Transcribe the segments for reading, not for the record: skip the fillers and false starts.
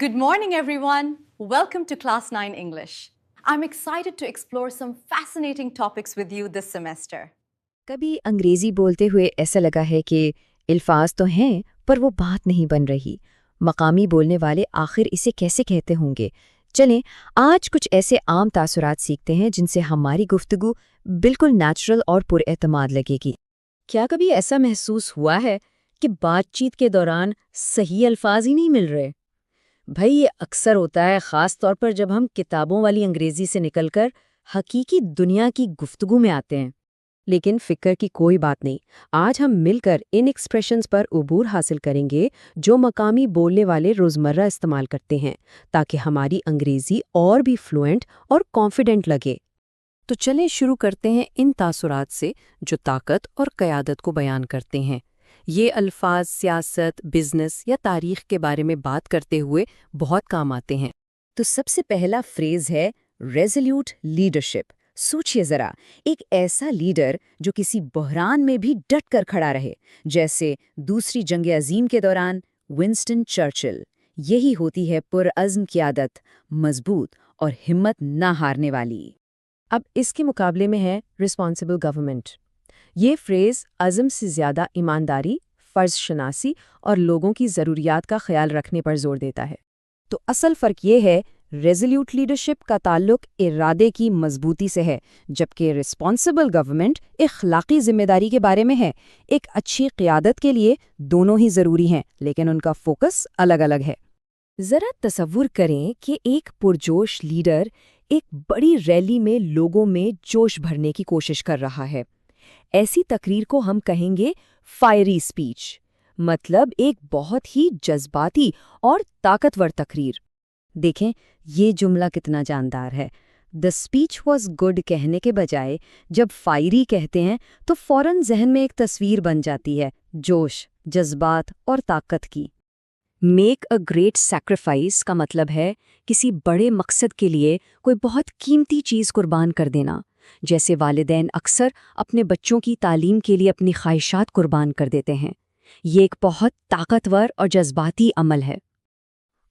Good morning, everyone. Welcome to Class 9 English. I'm excited to explore some fascinating topics with you this semester. کبھی انگریزی بولتے ہوئے ایسا لگا ہے کہ الفاظ تو ہیں پر وہ بات نہیں بن رہی۔ مقامی بولنے والے آخر اسے کیسے کہتے ہوں گے؟ چلیں آج کچھ ایسے عام تاثرات سیکھتے ہیں جن سے ہماری گفتگو بالکل نیچرل اور پر اعتماد لگے گی۔ کیا کبھی ایسا محسوس ہوا ہے کہ بات چیت کے دوران صحیح الفاظ ہی نہیں مل رہے؟ بھائی یہ اکثر ہوتا ہے، خاص طور پر جب ہم کتابوں والی انگریزی سے نکل کر حقیقی دنیا کی گفتگو میں آتے ہیں۔ لیکن فکر کی کوئی بات نہیں، آج ہم مل کر ان ایکسپریشنز پر عبور حاصل کریں گے جو مقامی بولنے والے روزمرہ استعمال کرتے ہیں تاکہ ہماری انگریزی اور بھی فلوئنٹ اور کانفیڈنٹ لگے۔ تو چلیں شروع کرتے ہیں ان تاثرات سے جو طاقت اور قیادت کو بیان کرتے ہیں۔ یہ الفاظ سیاست، بزنس یا تاریخ کے بارے میں بات کرتے ہوئے بہت کام آتے ہیں۔ تو سب سے پہلا فریز ہے ریزولیوٹ لیڈرشپ۔ سوچئے ذرا، ایک ایسا لیڈر جو کسی بحران میں بھی ڈٹ کر کھڑا رہے، جیسے دوسری جنگ عظیم کے دوران ونسٹن چرچل۔ یہی ہوتی ہے پرعزم قیادت، مضبوط اور ہمت نہ ہارنے والی۔ اب اس کے مقابلے میں ہے ریسپانسبل گورنمنٹ۔ یہ فریز عزم سے زیادہ ایمانداری، فرض شناسی اور لوگوں کی ضروریات کا خیال رکھنے پر زور دیتا ہے۔ تو اصل فرق یہ ہے، ریزولیوٹ لیڈرشپ کا تعلق ارادے کی مضبوطی سے ہے، جبکہ ریسپانسبل گورنمنٹ اخلاقی ذمہ داری کے بارے میں ہے۔ ایک اچھی قیادت کے لیے دونوں ہی ضروری ہیں، لیکن ان کا فوکس الگ الگ ہے۔ ذرا تصور کریں کہ ایک پرجوش لیڈر ایک بڑی ریلی میں لوگوں میں جوش بھرنے کی کوشش کر رہا ہے۔ ایسی تقریر کو ہم کہیں گے فائری اسپیچ، مطلب ایک بہت ہی جذباتی اور طاقتور تقریر۔ دیکھیں یہ جملہ کتنا جاندار ہے۔ "The speech was good" کہنے کے بجائے جب فائری کہتے ہیں تو فوراً ذہن میں ایک تصویر بن جاتی ہے، جوش، جذبات اور طاقت کی۔ میک اے گریٹ سیکریفائس کا مطلب ہے کسی بڑے مقصد کے لیے کوئی بہت قیمتی چیز قربان کر دینا، جیسے والدین اکثر اپنے بچوں کی تعلیم کے لیے اپنی خواہشات قربان کر دیتے ہیں۔ یہ ایک بہت طاقتور اور جذباتی عمل ہے۔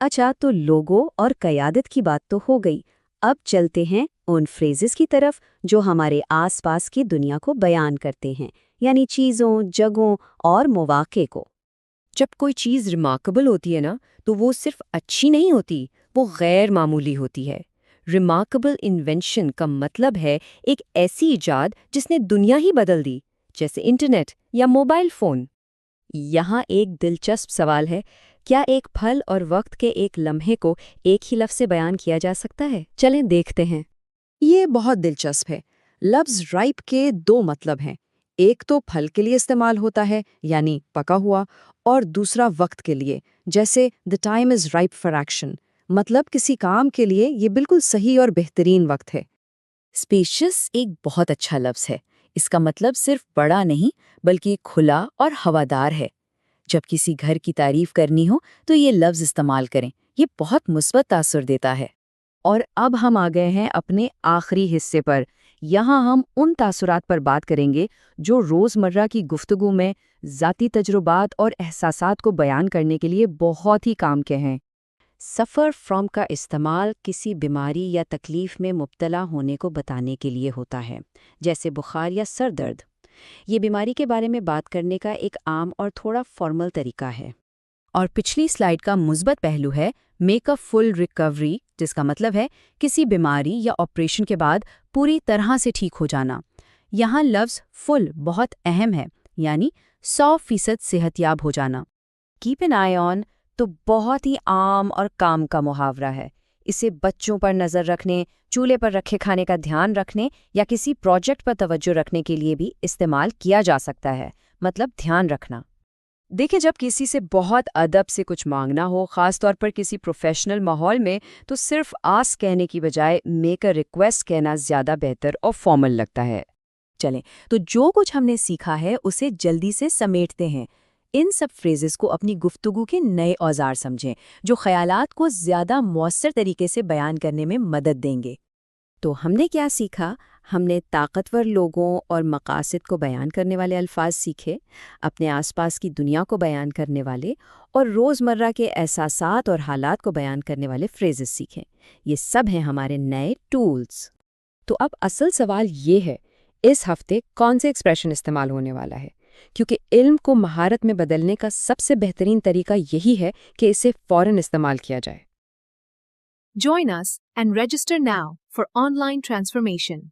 اچھا، تو لوگوں اور قیادت کی بات تو ہو گئی، اب چلتے ہیں ان فریزز کی طرف جو ہمارے آس پاس کی دنیا کو بیان کرتے ہیں، یعنی چیزوں، جگہوں اور مواقع کو۔ جب کوئی چیز ریمارکیبل ہوتی ہے نا، تو وہ صرف اچھی نہیں ہوتی، وہ غیر معمولی ہوتی ہے۔ ریمارکیبل انوینشن کا مطلب ہے ایک ایسی ایجاد جس نے دنیا ہی بدل دی، جیسے انٹرنیٹ یا موبائل فون۔ یہاں ایک دلچسپ سوال ہے، کیا ایک پھل اور وقت کے ایک لمحے کو ایک ہی لفظ سے بیان کیا جا سکتا ہے؟ چلیں دیکھتے ہیں۔ یہ بہت دلچسپ ہے۔ لفظ رائپ کے دو مطلب ہیں، ایک تو پھل کے لیے استعمال ہوتا ہے یعنی پکا ہوا، اور دوسرا وقت کے لیے، جیسے "the time is ripe for action"، مطلب کسی کام کے لیے یہ بالکل صحیح اور بہترین وقت ہے۔ اسپیشس ایک بہت اچھا لفظ ہے۔ اس کا مطلب صرف بڑا نہیں بلکہ کھلا اور ہوادار ہے۔ جب کسی گھر کی تعریف کرنی ہو تو یہ لفظ استعمال کریں، یہ بہت مثبت تاثر دیتا ہے۔ اور اب ہم آ گئے ہیں اپنے آخری حصے پر۔ یہاں ہم ان تاثرات پر بات کریں گے جو روزمرہ کی گفتگو میں ذاتی تجربات اور احساسات کو بیان کرنے کے لیے بہت ہی کام کے ہیں۔ سفر فرام کا استعمال کسی بیماری یا تکلیف میں مبتلا ہونے کو بتانے کے لیے ہوتا ہے، جیسے بخار یا سر درد۔ یہ بیماری کے بارے میں بات کرنے کا ایک عام اور تھوڑا فارمل طریقہ ہے۔ اور پچھلی سلائیڈ کا مثبت پہلو ہے میک اے فل ریکوری، جس کا مطلب ہے کسی بیماری یا آپریشن کے بعد پوری طرح سے ٹھیک ہو جانا۔ یہاں لفظ فل بہت اہم ہے، یعنی 100% صحت یاب ہو جانا۔ کیپ این آئی آن تو بہت ہی عام اور کام کا محاورہ ہے۔ اسے بچوں پر نظر رکھنے، چولہے پر رکھے کھانے کا دھیان رکھنے یا کسی پروجیکٹ پر توجہ رکھنے کے لیے بھی استعمال کیا جا سکتا ہے، مطلب دھیان رکھنا۔ دیکھیں جب کسی سے بہت ادب سے کچھ مانگنا ہو، خاص طور پر کسی پروفیشنل ماحول میں، تو صرف آس کہنے کی بجائے میک اے ریکویسٹ کہنا زیادہ بہتر اور فارمل لگتا ہے۔ چلیں تو جو کچھ ہم نے سیکھا ہے اسے جلدی سے سمیٹتے ہیں۔ ان سب فریزز کو اپنی گفتگو کے نئے اوزار سمجھیں جو خیالات کو زیادہ مؤثر طریقے سے بیان کرنے میں مدد دیں گے۔ تو ہم نے کیا سیکھا؟ ہم نے طاقتور لوگوں اور مقاصد کو بیان کرنے والے الفاظ سیکھے، اپنے آس پاس کی دنیا کو بیان کرنے والے اور روزمرہ کے احساسات اور حالات کو بیان کرنے والے فریزز سیکھے۔ یہ سب ہیں ہمارے نئے ٹولز۔ تو اب اصل سوال یہ ہے، اس ہفتے کون سے ایکسپریشن استعمال ہونے والا ہے؟ کیونکہ علم کو مہارت میں بدلنے کا سب سے بہترین طریقہ یہی ہے کہ اسے فوراً استعمال کیا جائے۔ Join us and register now for online transformation.